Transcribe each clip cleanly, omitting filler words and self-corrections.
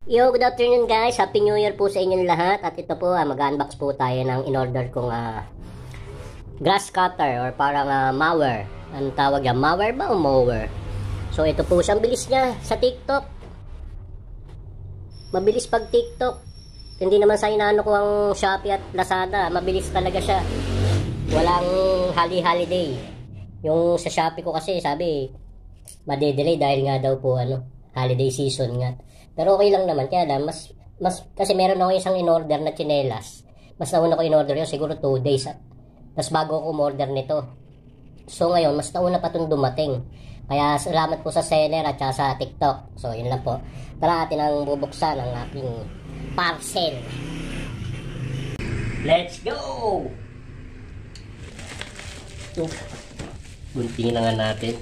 Yo, good afternoon guys. Happy New Year po sa inyong lahat. At ito po, mag-unbox po tayo ng in-order kong grass cutter or parang mower. Ang tawag niya, mower ba o mower? So ito po, ang bilis niya sa TikTok. Mabilis pag TikTok. Hindi naman sa inaano ko ang Shopee at Lazada. Mabilis talaga siya. Walang holiday. Yung sa Shopee ko kasi sabi, madedelay dahil nga daw po holiday season nga. Pero okay lang naman, kaya lang, mas kasi meron ako isang in-order na tsinelas. Mas nauna ko in-order yun, siguro 2 days. Tapos bago ako umorder nito. So ngayon, mas nauna pa itong dumating. Kaya salamat po sa seller at saka sa TikTok. So yun lang po. Tara, atin ang bubuksan ang aking parcel. Let's go! Guntingin na nga natin.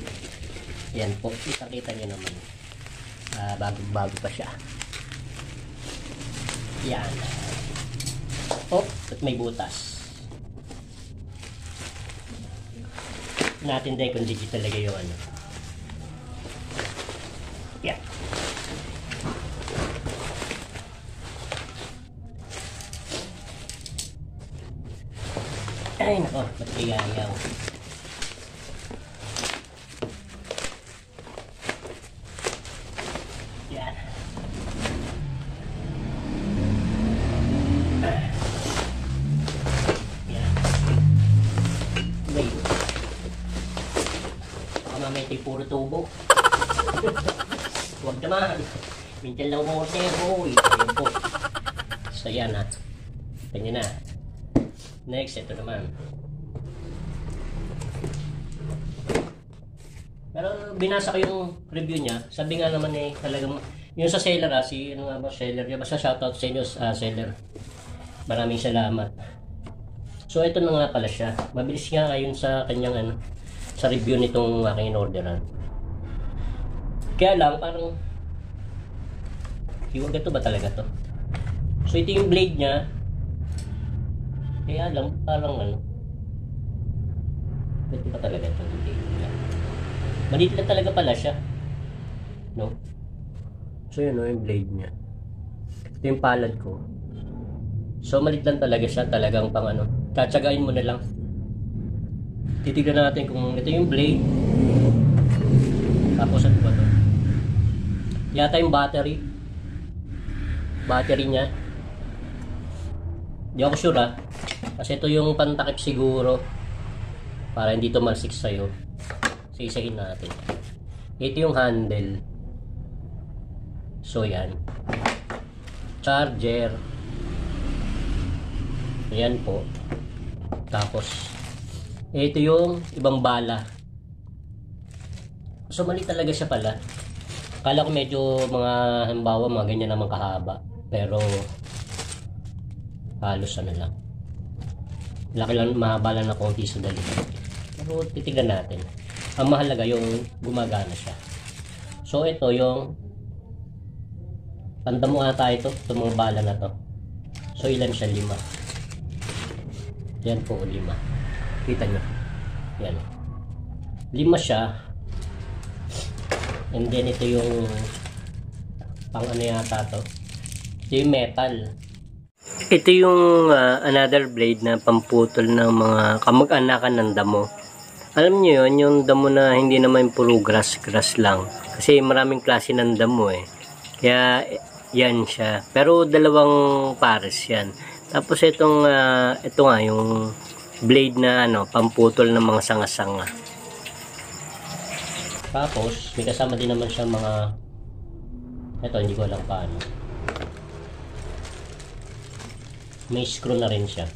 Yan po, kita-kita nyo naman. Bago pa siya. Yan. Oh, at may butas. Natin dahil kung digit talaga yung yan. Ay nako, ba't kayayaw? Yan. Yan. Wait. Baka mamaya ito'y puro tubo. Huwag naman. Minsan lang mo kasi boy. Ayun po. So yan ha. Ganyan na. Next, ito naman. Pero binasa ko yung review niya. Sabi nga naman talagang yung sa seller ano nga ba seller niya. Basta shoutout sa inyo seller. Maraming salamat. So ito na nga pala siya. Mabilis nga ngayon sa kanyang sa review nitong aking in-orderan. Kaya lang parang hiwag ito ba talaga to? So ito yung blade niya. Kaya lang parang ito ba talaga ito yung blade niya? Maliit lang talaga pala siya. No? So yun yung blade niya. Ito yung palad ko. So maliit lang talaga siya. Talagang pang tatsagain mo na lang. Titignan natin kung ito yung blade. Tapos ano ba ito? Yata yung battery. Battery niya. Hindi ako sure kasi ito yung pantakip siguro. Para hindi tumalsik sa'yo. Isa-isahin natin. Ito yung handle. So yan. Charger. Ayan po. Tapos ito yung ibang bala. So mali talaga siya pala. Akala ko medyo halimbawa mga ganyan naman kahaba. Pero halos lang. Laki lang, mahaba lang na konti sa dali. Pero titignan natin. Ang mahalaga yung gumagana siya. So ito yung pandamo ata itong mga bala na to. So ilan siya? 5. Yan po 5. Kita nyo. Yan. 5 siya. And then ito yung pang yata to. Ito yung metal. Ito yung another blade na pamputol ng mga kamag-anakan ng damo. Alam niyo yun, yung damo na hindi naman puro grass lang. Kasi maraming klase ng damo Kaya yan siya. Pero dalawang pares yan. Tapos itong ito nga yung blade na pamputol ng mga sanga-sanga. Tapos may kasama din naman siya mga ito hindi ko alam paano. May screw na rin siya.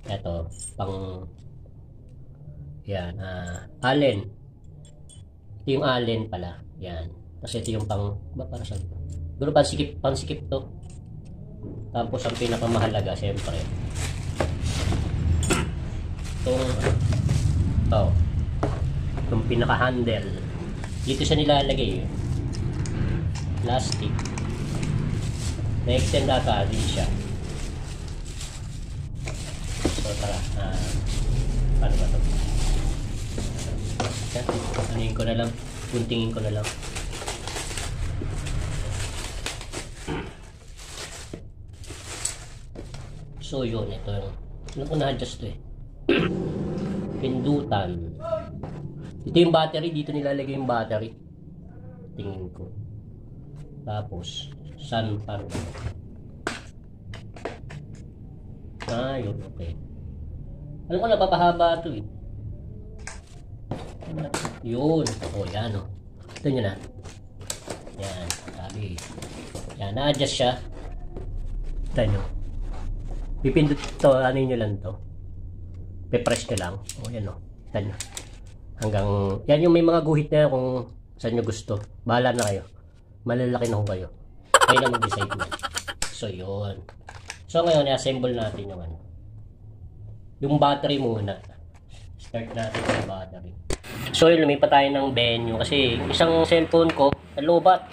Ito pang yan allen. Ito yung allen pala. Yan. Kasi ito yung pang para saan? Siguro pansikip to. Tapos ang pinakamahalaga siyempre itong pinaka-handle. Dito siya nilalagay plastic. Na-extend ata din siya. So tara, paano ba ito? Anuhin ko na lang, guntingin ko na lang. So yun, ito yung alam ko na-adjust to eh. Pindutan. Ito yung battery, dito nilalagay yung battery. Tingin ko. Tapos, sun pan. Yun, okay. Alam ko napapahaba ito eh. Yun. Yan o. Ito nyo na. Yan. Sabi. Yan. Na-adjust siya. Ito nyo. Pipindot ito. Ano nyo lang to. Pe-press nyo lang. Yan o. Ito nyo. Hanggang. Yan yung may mga guhit na kung saan nyo gusto. Bahala na kayo. Malalaki na ho kayo. Kayo na mag-decide na. So yun. So ngayon, i-assemble natin yung ano. Yung battery muna. Start natin yung battery. So yun, lumipat tayo ng venue kasi isang cellphone ko, nalobat.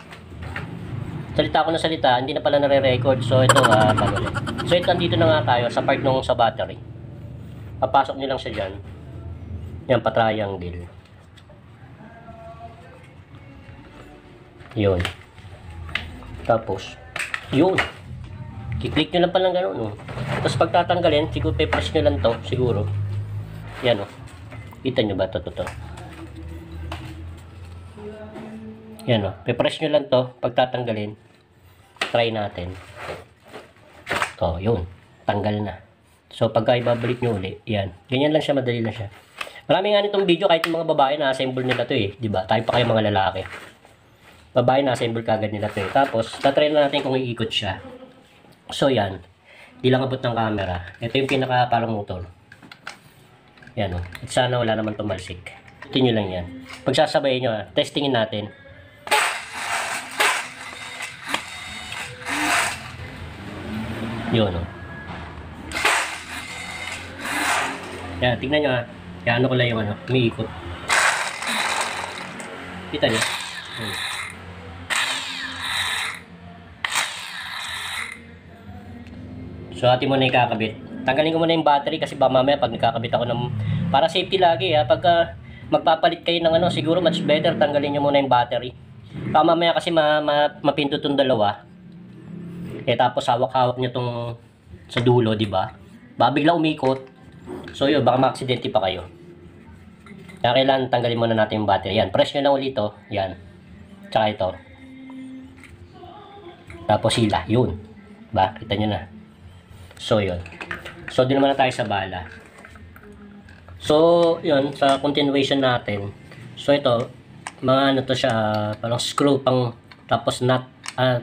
Salita ko na salita, hindi na pala nare-record. So ito, pagulit. So ito, andito na nga tayo sa part nung sa battery. Papasok nyo lang siya dyan. Yan, pa-triangle. Yun. Tapos, yun. I-click nyo lang palang gano'n, no? Tapos pagtatanggalin, siguro pe-press nyo lang to, siguro. Yan, oh. Kita nyo ba ito, to? Yan, oh. Pe-press nyo lang to, pagtatanggalin. Try natin. To, yun. Tanggal na. So, pagka ibabalik nyo ulit, yan. Ganyan lang siya, madali lang siya. Marami nga nitong video, kahit yung mga babae, na-assemble nila to eh. Diba? Tayo pa kayo mga lalaki. Babae, na-assemble kagad nila to eh. Tapos, tatry na natin kung iikot siya. So yan, di lang abot ng camera. Ito yung pinaka parang motor. Yan o. At sana wala naman tumalsik. Ito nyo lang yan. Pagsasabayin nyo testingin natin. Yun o. Yan, tingnan nyo Yan, ano ko lang yung ano, umiikot. Kita nyo. So atin mo na ikakabit. Tanggalin ko muna yung battery kasi ba mamaya pag nakakabit ako ng para safety lagi pagka magpapalit kayo ng ano, siguro much better tanggalin niyo muna yung battery. Baka mamaya kasi mapindot tong dalawa. Tapos hawak-hawak niyo tong sa dulo, di ba? Bigla umikot. So yun, baka ma-aksidente pa kayo. Kaya kailangan tanggalin muna natin yung battery. Yan, press nyo lang ulit to. Yan. Tsaka ito. Tapos sila, yun. Ba, kita nyo na. So yun. So din naman na tayo sa bala. So yun, sa continuation natin. So ito, mga ano to siya, parang screw pang tapos nut,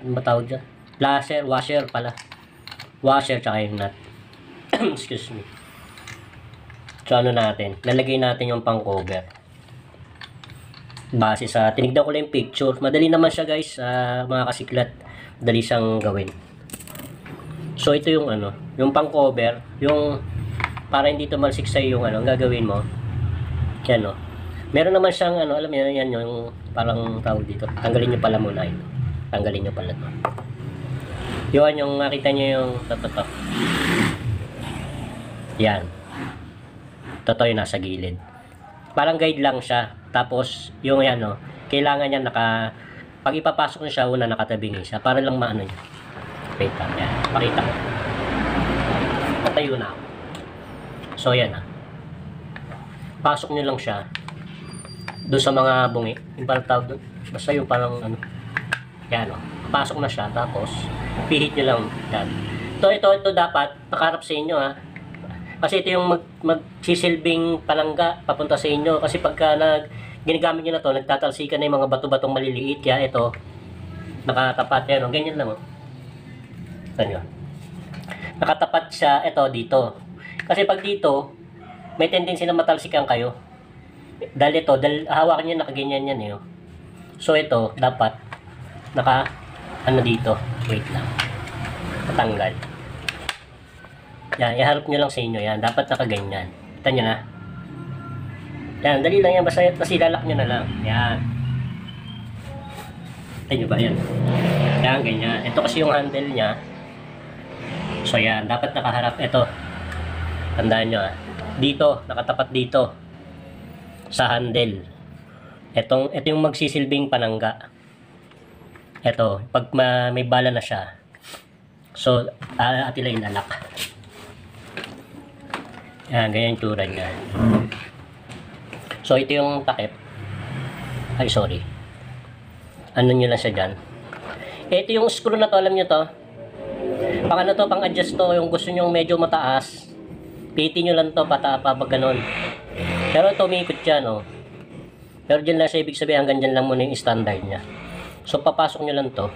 matawag dyan? Washer pala. Washer tsaka yung nut. Excuse me. So ano natin, lalagay natin yung pang cover. Base sa, tinignan ko lang yung picture. Madali naman siya guys, mga kasiklat. Madali siyang gawin. So ito yung ano, yung pang cover, yung para hindi tumalsik sa yung ano, ang gagawin mo. Yan o. Meron naman siyang ano, alam niyo yan yung parang tawag dito. Tanggalin niyo pala muna ito. Tanggalin niyo pala to. Yun yung nakita niyo yung to. Yan. Toto yung nasa gilid. Parang guide lang siya. Tapos yung yan o, kailangan niya pag ipapasok niyo siya, una nakatabingi siya para lang maano niya. Wait lang, yan. Pakita ko. Patayo na ako. So, yan pasok nyo lang siya doon sa mga bungi. Yung parang tawag doon. Basta yung parang ano. Yan o. Pasok na siya. Tapos, pihit nyo lang. Yan. Ito dapat nakaharap sa inyo Kasi ito yung magsisilbing palangga papunta sa inyo. Kasi pagka ginagamit nyo na to, nagtatalsikan na yung mga bato-batong maliliit. Kaya ito, nakatapat. Yan o. Ganyan lang o. Tanyo. Nakatapat siya dito. Kasi pag dito, may tendency na matalsikan kayo. Dahil hawakan niyo nakaganyan yan So ito, dapat dito. Wait lang. Patanggal. Yan, iharap niyo lang sa inyo yan. Dapat nakaganyan. Kita niyo na. Yan, dali lang yan. Basta ilalak niyo na lang. Yan. Kita niyo ba yan? Yan, ganyan. Ito kasi yung handle niya. So yan, dapat nakaharap. Ito, tandaan nyo dito, nakatapat dito sa handle. Ito yung magsisilbing panangga. Ito, pag may bala na siya, so atin lang inalak. Yan, ganyan yung tsura niya. So, ito yung takip. Ay, sorry. Ano nyo lang siya dyan. Ito yung screw na to, alam nyo to. Pang ano to, pang adjust to, yung gusto nyo medyo mataas. Piti nyo lang to, patapa, pag ganun. Pero ito, umiikot siya, no. Pero dyan lang siya, ibig sabihin, hanggang dyan lang muna yung standard niya. So, papasok nyo lang to.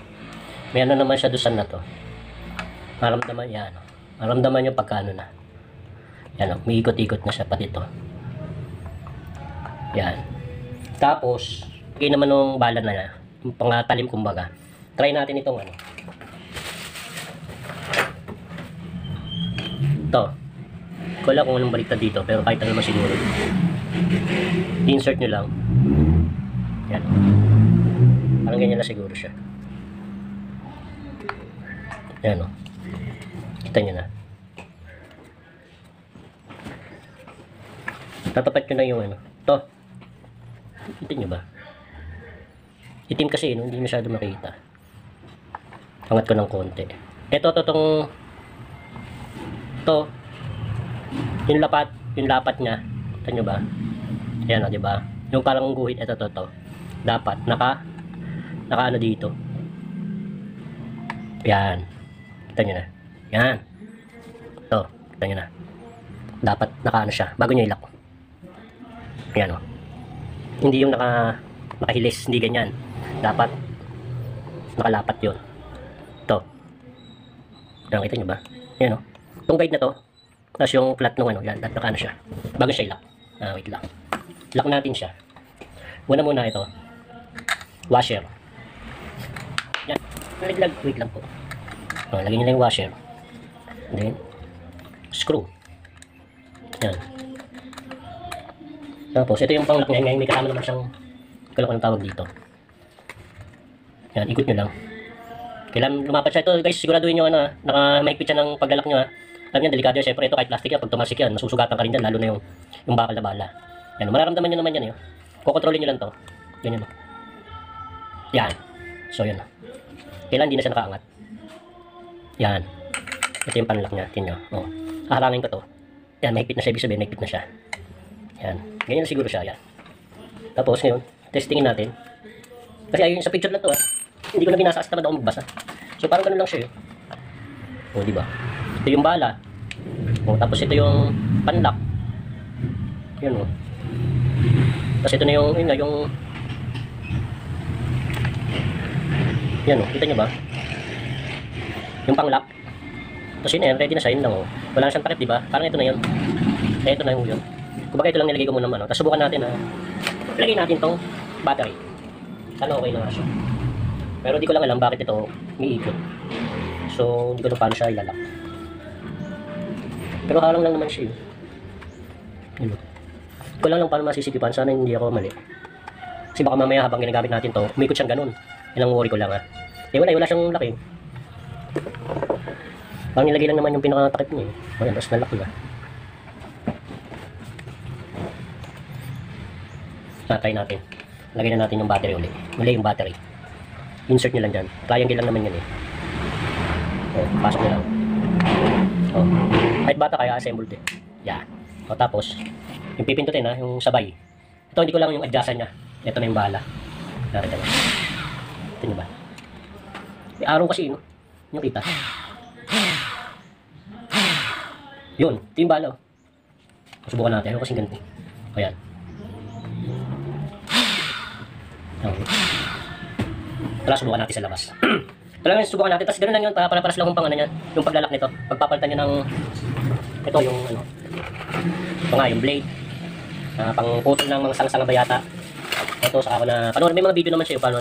May ano naman siya dusan na to. Maramdaman yan, no. Maramdaman nyo pagkano na. Yan, no. May ikot-ikot na siya, pati to. Yan. Tapos, okay naman nung bala na niya. Yung pangatalim, kumbaga. Try natin itong ano. Ito. Ko lang kung anong baliktad dito, pero kahit ano naman siguro. Insert nyo lang. Yan. Parang ganyan lang siguro siya. Yan, o. Kita nyo na. Tatapat nyo na yung ano. Ito. Kita nyo ba? Itim kasi, no? Hindi masyado makita. Angat ko ng konti. Ito, itong ito. Yung lapat niya. Kita nyo ba? Ayan, o, diba? Yung parang guhit, ito. Dapat, naka ano dito. Yan. Kita nyo na. Yan. Ito, kita nyo na. Dapat, naka ano siya, bago nyo ilak. Yan, o. Hindi yung nakahilis, hindi ganyan. Dapat, nakalapat yun. Ito. Yan, kita nyo ba? Yan, o. Itong guide na to, tapos yung flat nung ano, yan, naka ano siya. Bago siya ilak. Wait lang. Lock natin siya. Muna ito. Washer. Yan. Nalaglag. Wait lang po. Lagyan nyo lang yung washer. Then, screw. Yan. Tapos, ito yung pang lock niya. Ngayon may kasama naman siyang, kala ko ng tawag dito. Yan, ikot nyo lang. Kailan lumapat siya. Ito guys, siguraduhin nyo na mahigpit siya ng paglalak nyo. Alam niyo, delikado yan. Siyempre, ito kahit plastic yan. Pag tumasik yan, masusugatan ka rin dyan. Lalo na yung bakal na bala. Yan, mararamdaman nyo naman yan. Kukontrolin nyo lang to. Ganyan. Yan. So, yan. Kailan hindi na siya nakaangat. Yan. Ito yung panlock niya. Tingnan nyo. Haharangin ko to. Yan, mahigpit na siya. Ibig sabihin, mahigpit na siya. Yan. Ganyan na siguro siya. Yan. Tapos, ngayon, testingin natin. Kasi ayun sa picture lang to. Hindi ko na binasa kasi tamad ako magbasa. So, parang ganun lang siya. Diba? Ito yung bala. Tapos ito yung panlock. Yan, Tapos ito na yung yan, kita nyo ba? Yung pang-lock. Tapos yun, ready na siya, yun lang, wala na siyang takip, diba? Parang ito na yun. Ito na yung yun. Kumbaga ito lang nilagay ko muna naman, Tapos subukan natin na ilagay natin tong battery. Sana okay na nga siya. Pero di ko lang alam bakit ito umiikot. So, hindi ko na paano siya ilalak. Pero halang lang naman siya, yun. Ko lang paano masisikipan. Sana hindi ako mali. Kasi baka mamaya habang ginagamit natin to, umikot siyang ganun. Yan ang worry ko lang, wala siyang laki. Parang nilagay lang naman yung pinakatakip niya, Ayan, tapos nalaki ba. Try natin. Lagay na natin yung battery ulit. Muli yung battery. Insert nyo lang dyan. Triangle lang naman yan, pasok nyo lang. Kahit bata kaya assembled Yan. Tapos, yung pipindutin yung sabay. Ito hindi ko lang yung adjustan niya. Ito na yung bala. Narito na. Ito nyo ba? May araw kasi yung kita. Yun. Ito yung bala. Subukan natin. Ano kasing ganito. Ayan. Tara, subukan natin sa labas. Talagang subukan natin. Tapos ganoon lang yun. Para lang yung pang ano yan. Yung paglalak nito. Pagpapalitan nyo ng ito yung ito nga yung blade. Pang putol ng mga sanga-sanga ba yata. Ito sa ako na panoorin. May mga video naman siya yung paano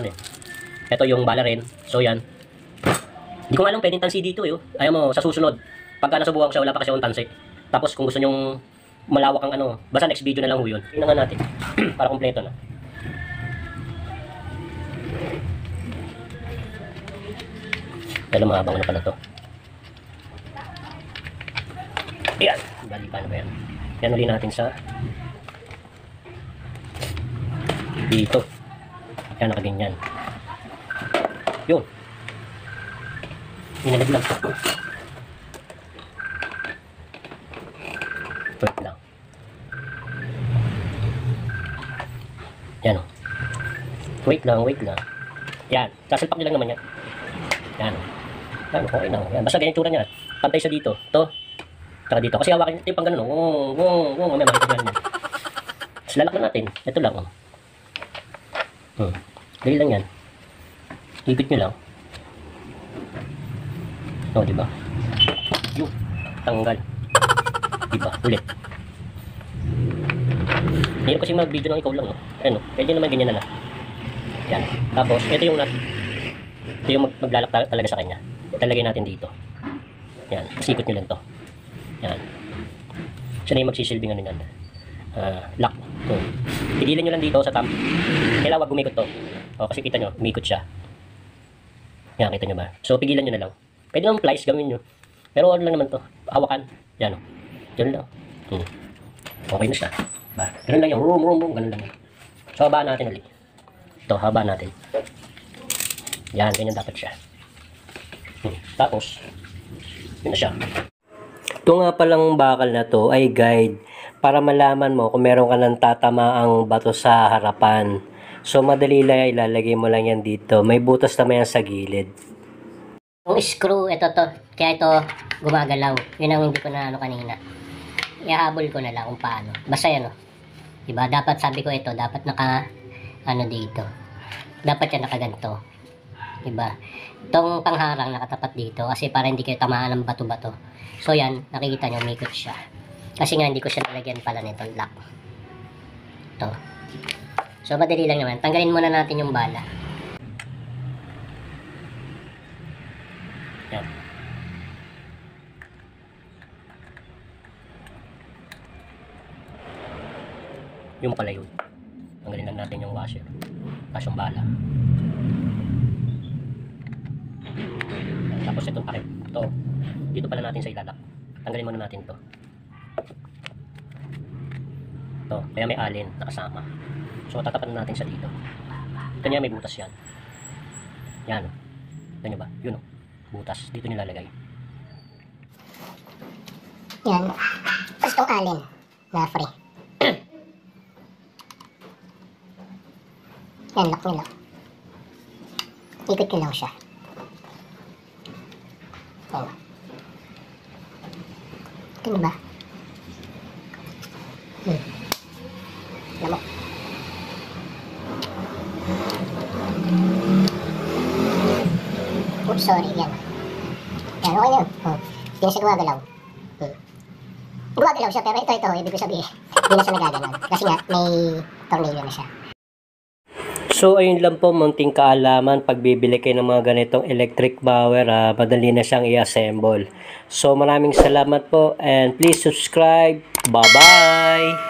Ito yung bala rin. So yan. Hindi ko nga alam pwedeng tansi dito Ayaw mo sa susunod. Pagka nasubukan ko siya wala pa kasi yung tansi. Tapos kung gusto nyong malawak ang basta next video na lang yun. Tingnan nga natin. Para kompleto na. Dahil mahabang pala to. Ayan. Bali paano ba yan? Yan ulit natin sa dito. Yan nakaganyan. Yun. Inalaglag. Wait lang. Wait lang, wait lang. Yan, sasalpak nyo lang naman yan. Yan. Yan, okay lang. Yan, basta ganyan tsura niya. Pantay siya dito. To. Tsaka dito. Kasi hawakin yung pang ganun. May makita dyan yan. Tapos lalak na natin. Ito lang. Dali lang yan. Higit nyo lang. O, diba? Yung. Tanggal. Diba? Ulit. Hirap kasi mag-video ng ikaw lang. No? Ano? Pwede naman ganyan na lang. Yan. Tapos, ito yung ito yung maglalak talaga sa kanya. Italagay natin dito. Yan. Sikot nyo lang to. Yan. Siya na yung magsisilbing ano yan. Lock. Pigilan nyo lang dito sa thumb. Kailangan wag gumikot to. O, kasi kita nyo, umikot siya. Yan, kita nyo ba? So, pigilan nyo na lang. Pwede naman plies, gawin nyo. Pero ano lang naman to. Hawakan. Yan o. Yan lang. Okay na siya. Ba? Ganun lang yung rum. Ganun lang. So, habaan natin ulit. Ito, habaan natin. Yan, ganyan dapat siya. Tapos, yun na siya. Ito nga palang bakal na to ay guide para malaman mo kung meron ka ng tatamaang bato sa harapan. So, madali lang, ilalagay mo lang yan dito. May butas naman yan sa gilid. Yung screw, ito to. Kaya ito, gumagalaw. Yun ang hindi ko na ano kanina. Ihahabol ko na lang kung paano. Basta yan o. Diba? Dapat, sabi ko ito, dapat naka, ano dito. Dapat yan nakaganto. Diba? Itong pangharang nakatapat dito kasi para hindi kayo tamaan ng bato-bato. So yan, nakikita nyo, umikot siya. Kasi nga hindi ko siya nalagyan pala nitong lock. Ito. So madali lang naman. Tanggalin muna natin yung bala. Yan. Yung pala yun. Tanggalin lang natin yung washer. Tapos yung bala. Tapos itong takip. Ito. Dito pala natin sa ilalak. Tanggalin muna natin to. Ito. Kaya may alin nakasama. So tatapan natin sa dito. Ito niya may butas yan. Yan. Ito nyo ba? Yun o. Butas. Dito nilalagay. Yan. Tapos itong alin na free. Yan, lock nyo lang. Ikot nyo lang siya. Yan. Ito nyo ba? Lamok. Oops, sorry. Yan. Yan, okay na yun. Hindi na siya gumagalaw. Gumagalaw siya, pero ito, ibig ko sabihin, hindi na siya nagagalaw. Kasi nga, may tornilyo na siya. So, ayun lang po, munting kaalaman. Pag bibili kayo ng mga ganitong electric bower, madali na siyang i-assemble. So, maraming salamat po and please subscribe. Bye-bye!